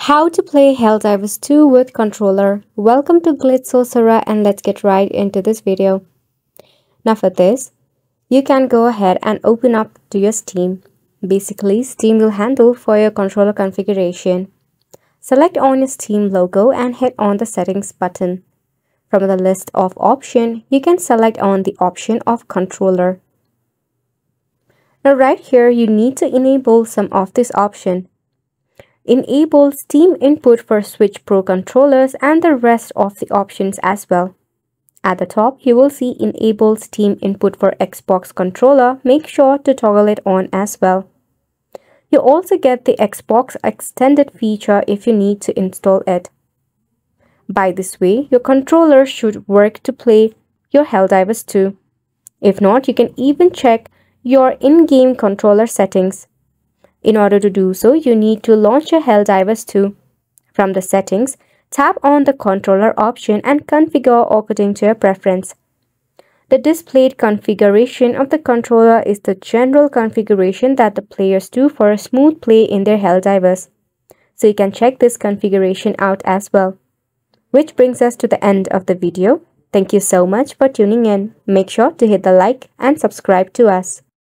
How to play Helldivers 2 with controller. Welcome to Glitch Sorcerer and let's get right into this video. Now for this, you can go ahead and open up to your Steam. Basically, Steam will handle for your controller configuration. Select on your Steam logo and hit on the settings button. From the list of options, you can select on the option of controller. Now right here, you need to enable some of this option. Enable Steam input for Switch Pro controllers and the rest of the options as well. At the top, you will see Enable Steam input for Xbox controller. Make sure to toggle it on as well. You also get the Xbox extended feature if you need to install it. By this way, your controller should work to play your Helldivers 2. If not, you can even check your in-game controller settings. In order to do so, you need to launch your Helldivers 2. From the settings, tap on the controller option and configure according to your preference. The displayed configuration of the controller is the general configuration that the players do for a smooth play in their Helldivers. So you can check this configuration out as well. Which brings us to the end of the video. Thank you so much for tuning in. Make sure to hit the like and subscribe to us.